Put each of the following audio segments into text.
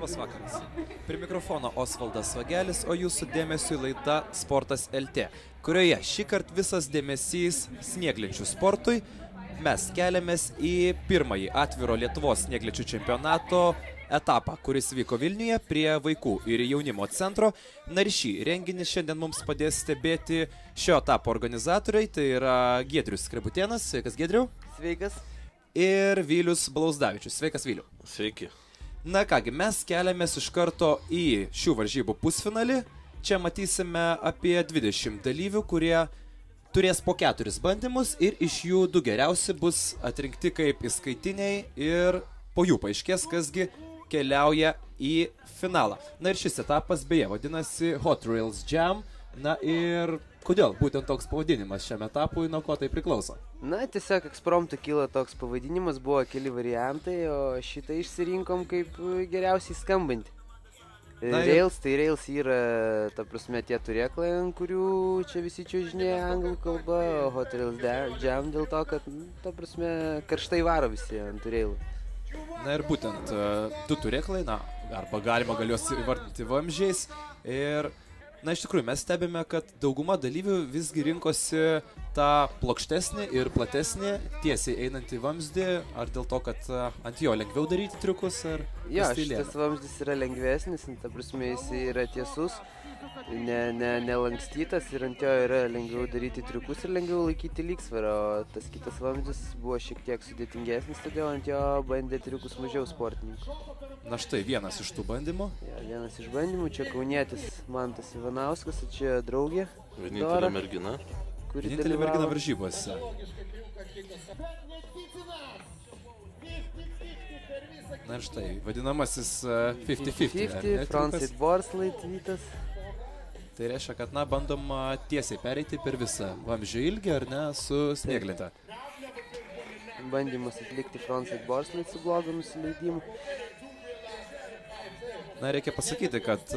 Labas vakaras. Prie mikrofono Osvaldas Vagelis, o jūsų dėmesiui laida Sportas LT, kurioje šį kartą visas dėmesys snieglenčių sportui. Mes keliamės į pirmąjį atviro Lietuvos snieglenčių čempionato etapą, kuris vyko Vilniuje prie vaikų ir jaunimo centro. Na ir šį renginį šiandien mums padės stebėti šio etapo organizatoriai. Tai yra Giedrius Skrebutėnas. Sveikas, Giedriau. Sveikas. Ir Vilius Blauzdavičius. Sveikas, Viliu. Sveiki. Na kągi, mes keliamės iš karto į šių varžybų pusfinalį. Čia matysime apie 20 dalyvių, kurie turės po 4 bandymus ir iš jų 2 geriausi bus atrinkti kaip įskaitiniai ir po jų paaiškės, kasgi keliauja į finalą. Na ir šis etapas beje vadinasi Hot Rails Jam. Na ir kodėl būtent toks pavadinimas šiam etapui, nuo ko tai priklauso? Na, tiesiog ekspromtu kilo toks pavadinimas, buvo keli variantai, o šitą išsirinkom kaip geriausiai skambantį. Rails, tai Rails yra, ta prasme, tie turėklai, ant kurių čia visi čiuožinėja anglų kalba, o Hot Rails Jam dėl to, kad, ta prasme, karštai varo visi ant Railų. Na ir būtent 2 turėklai, na, arba galima juos įvardinti vamzdžiais. Ir, na, iš tikrųjų, mes stebime, kad dauguma dalyvių visgi rinkosi tą plokštesnį ir platesnį, tiesiai einantį vamzdį, ar dėl to, kad ant jo lengviau daryti triukus, ar... Jo, šitas vamzdis yra lengvesnis, ta prasme, jis yra tiesus, nelankstytas ir ant jo yra lengviau daryti triukus ir lengviau laikyti lygsvarą, o tas kitas vamzdis buvo šiek tiek sudėtingesnis, todėl ant jo bandė triukus mažiau sportininkų. Na štai, vienas iš tų bandymų. Ja, vienas iš bandymų, čia kaunietis Mantas Ivanauskas, o čia draugė. Vienintelė mergina. Vienintelė mergina varžybose. Na ir štai, vadinamasis 50-50. Frontside boardslide vytas. Tai reiškia, kad, na, bandom tiesiai pereiti per visą vamzdžio ilgį, ar ne, su snieglente. Bandymas atlikti frontside boardslide su blogu nusileidimu. Na, reikia pasakyti, kad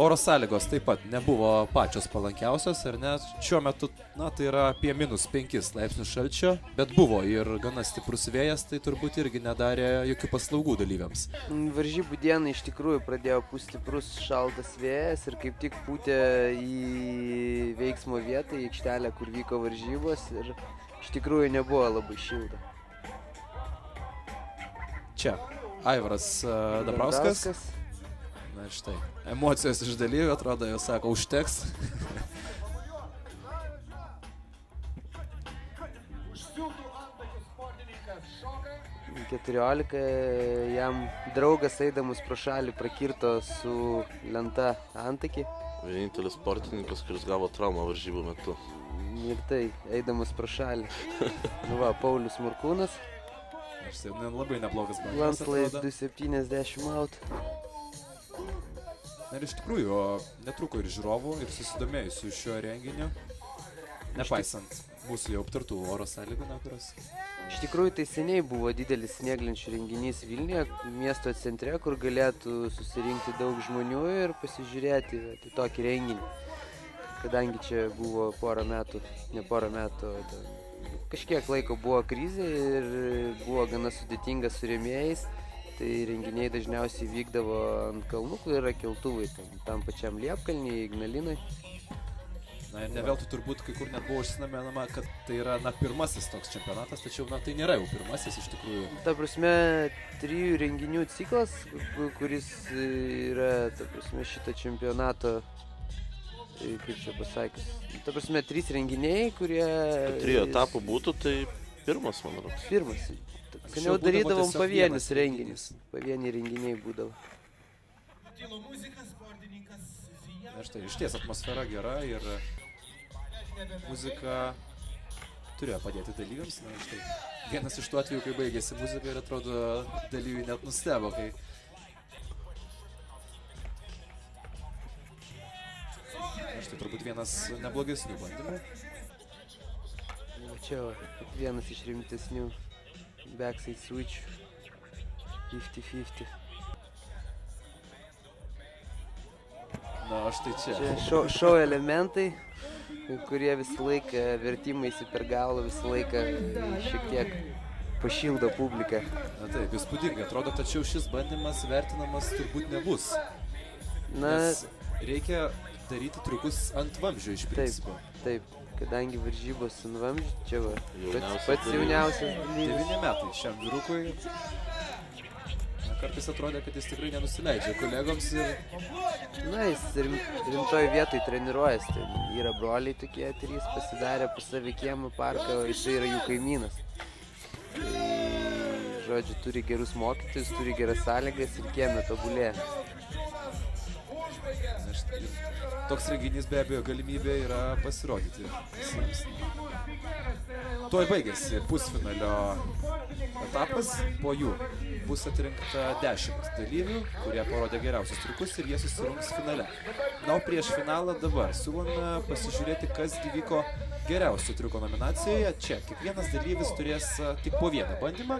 oro sąlygos taip pat nebuvo pačios palankiausios, ar ne? Šiuo metu, na, tai yra apie -5 laipsnių šalčio, bet buvo ir gana stiprus vėjas, tai turbūt irgi nedarė jokių paslaugų dalyviams. Varžybų dieną iš tikrųjų pradėjo pūsti stiprus šaltas vėjas ir kaip tik pūtė į veiksmo vietą, į aikštelę, kur vyko varžybos ir iš tikrųjų nebuvo labai šilta. Čia Aivaras Dabrauskas. Na štai, emocijos iš dalyvių, atrodo, jau sako, užteks. 14, jam draugas eidamas pro šalį prakirto su lenta antakį. Vienintelis sportininkas, kuris gavo traumą varžybų metu. Ir tai, eidamas pro šalį. Nu va, Paulius Murkūnas. Štai, labai neblogas bandymas. Landslide 270 out. Na ir iš tikrųjų, netruko ir žiūrovų, ir susidomėjusių šio renginio, nepaisant mūsų jau aptartų oro sąlygų, kurios... Iš tikrųjų, tai seniai buvo didelis snieglenčių renginys Vilniuje, miesto centre, kur galėtų susirinkti daug žmonių ir pasižiūrėti į tokį renginį. Kadangi čia buvo kažkiek laiko buvo krizė ir buvo gana sudėtinga su rėmėjais. Tai renginiai dažniausiai vykdavo ant kalnų, kur yra keltuvai, tam pačiam Liepkalnyje, Ignalinai. Na ir ne veltui turbūt kai kur net buvo užsimenama, kad tai yra, na, pirmasis toks čempionatas, tačiau, na, tai nėra jau pirmasis iš tikrųjų. Ta prasme, 3 renginių ciklas, kuris yra, ta prasme, šito čempionato, kaip čia pasakius, ta prasme, 3 renginiai, kurie... 3 etapų būtų, tai pirmas, man rodos. Pirmas. Seniau darydavom pavienius renginius. Pavieniai renginiai būdavo. Na štai, išties atmosfera gera ir muzika turėjo padėti dalyviams. Na štai, vienas iš tų atvejų, kai baigėsi muzika ir atrodo dalyviai net nustebo, kai... Na štai, turbūt vienas neblogesnių bandymų. Čia vienas iš rimtesnių. Backside switch 50-50. Na, štai čia. Čia šou elementai, kurie visą laiką vertimaisi per galvą, visą laiką šiek tiek pašildo publiką. Na taip, įspūdingai atrodo, tačiau šis bandymas vertinamas turbūt nebus. Nes reikia daryti triukus ant vamzdžio iš principo. Taip, kadangi varžybos ant vamzdžio, čia va, pats jauniausias dalyvis. 9 metai šiam vyrukui. Kartais atrodė, kad jis tikrai nenusileidžia kolegoms ir... Na, jis rimtoj vietoj treniruojasi. Yra broliai tokie 3, pasidarė pas save kiemą parką, o jis yra jų kaimynas. Tai, žodžiu, turi gerus mokytojus, turi geras sąlygas ir kiemė tobulėja. Toks renginys be abejo galimybė yra pasirodyti visiems. Tuoj baigėsi pusfinalio etapas, po jų bus atrinkta 10 dalyvių, kurie parodė geriausius triukus ir jie susirungs finale. Na, o prieš finalą dabar siūlome pasižiūrėti, kas įvyko geriausių triuko nominacijoje. Čia kiekvienas dalyvis turės tik po vieną bandymą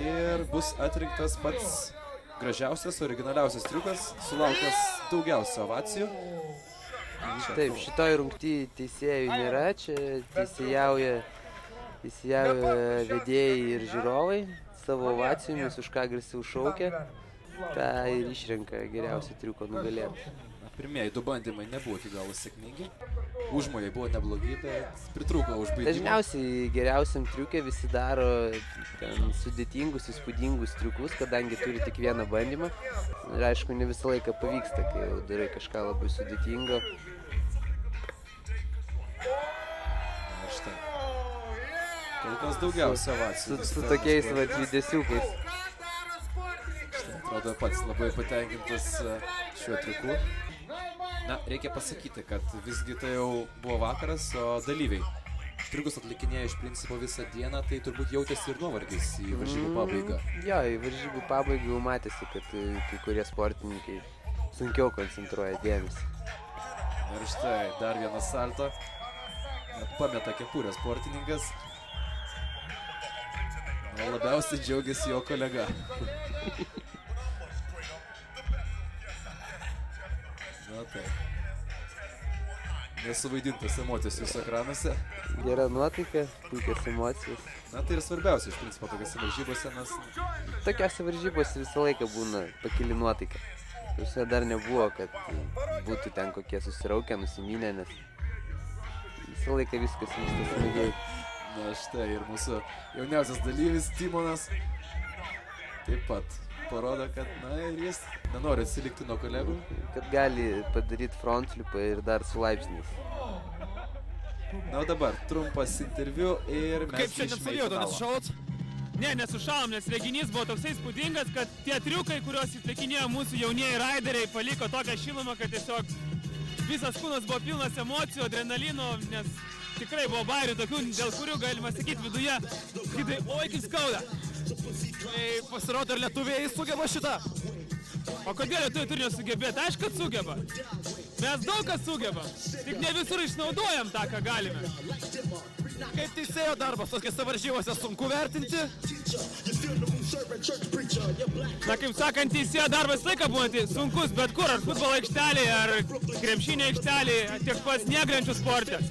ir bus atrinktas pats gražiausias, originaliausias triukas, sulaukęs daugiausia ovacijų. Taip, šitoj rungtyje teisėjų nėra, čia teisėjauja vedėjai ir žiūrovai savo ovacijomis, už ką garsiau šaukia, tą ir išrenka geriausią triuko nugalėtoją. Pirmieji 2 bandymai nebuvo iki galo sėkmingi, užmojai buvo neblogi, bet pritrūko užbaigimo. Dažniausiai geriausiam triukė visi daro sudėtingus, įspūdingus triukus, kadangi turi tik vieną bandymą. Ir aišku, ne visą laiką pavyksta, kai jau darai kažką labai sudėtingo. Ir štai. Kol kas daugiausia ovacijų. Su tokiais judesiukais. Štai atrodo pats labai patenkintas šiuo triuku. Na, reikia pasakyti, kad visgi tai jau buvo vakaras, o dalyviai triukus atlikinėjo iš principo visą dieną, tai turbūt jautėsi ir nuovargis į varžybų pabaigą. Jo, į varžybų pabaigą jau matėsi, kad kai kurie sportininkai sunkiau koncentruoja dėmesį. Ir štai dar vienas salto. Pameta kepurę sportininkas. Labiausiai džiaugiasi jo kolega. Na taip. Nesuvaidintas emocijos jūsų ekranuose. Gera nuotaika, puikios emocijos. Na tai ir svarbiausia iš principo tokiose varžybose, nes... Tokiose varžybose visą laiką būna pakili nuotaika. Visą dar nebuvo, kad būtų ten kokie susiraukę, nusiminę, nes visą laiką viskas vyksta smagiai. Na štai ir mūsų jauniausias dalyvis Timonas taip pat parodo, kad na ir jis nenori atsilikti nuo kolegų. Kad gali padaryti frontflipą ir dar su laipsniais. Na o dabar trumpas interviu ir mes kaip šiandien savijauto nesušaut? Ne, nesušavom, nes reginys buvo toksai įspūdingas, kad tie triukai, kuriuos atlikinėjo mūsų jaunieji raideriai, paliko tokią šilumą, kad tiesiog visas kūnas buvo pilnas emocijų, adrenalino, nes tikrai buvo bairių tokių, dėl kurių galima sakyti viduje, skidai, oi kaip skauda. Tai pasirodo, ir lietuviai sugeba šitą. O kodėl lietuviai turi nesugebėti? Aišku, kad sugeba. Mes daug kas sugebam, tik ne visur išnaudojam tą, ką galime. Kaip teisėjo darbas, tokiose varžybose sunku vertinti? Na, kaip sakant, teisėjo darbas laiką būna sunkus, bet kur, ar futbolo aikštelėje, ar krepšinio aikštelėje, tiek pats snieglenčių sporte.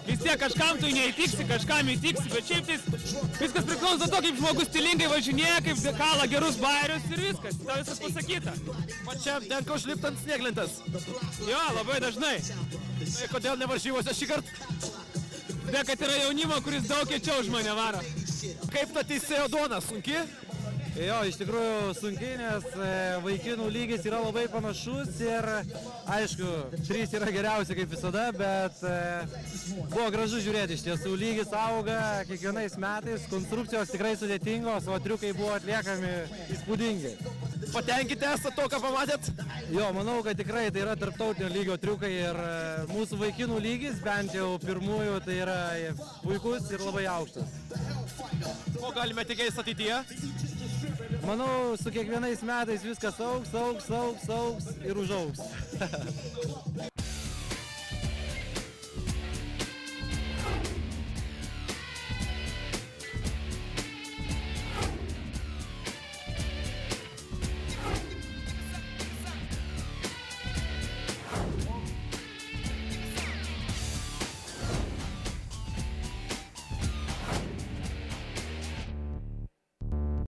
Vis tiek kažkam tu neįtiksi, kažkam įtiksi, bet šiaip viskas priklauso to, kaip žmogus stilingai važinėja, kaip kala gerus bairius ir viskas, tau viskas pasakyta. Pačiam tenka užlipti ant snieglentas. Jo, labai dažnai. Tai kodėl nevaržybose šį kartą? Todėl, kad yra jaunimo, kuris daug kiečiau už mane varo. Kaip ta teisėjo duona, sunki? Jo, iš tikrųjų sunkiai, nes vaikinų lygis yra labai panašus ir aišku, 3 yra geriausi kaip visada, bet buvo gražu žiūrėti, iš tiesų lygis auga kiekvienais metais, konstrukcijos tikrai sudėtingos, o triukai buvo atliekami įspūdingai. Patenkinti esate to, ką pamatėt? Jo, manau, kad tikrai tai yra tarptautinio lygio triukai ir mūsų vaikinų lygis, bent jau pirmųjų, tai yra puikus ir labai aukštas. Ko galime tikėtis ateityje? Manau, su kiekvienais metais viskas augs ir užaugs.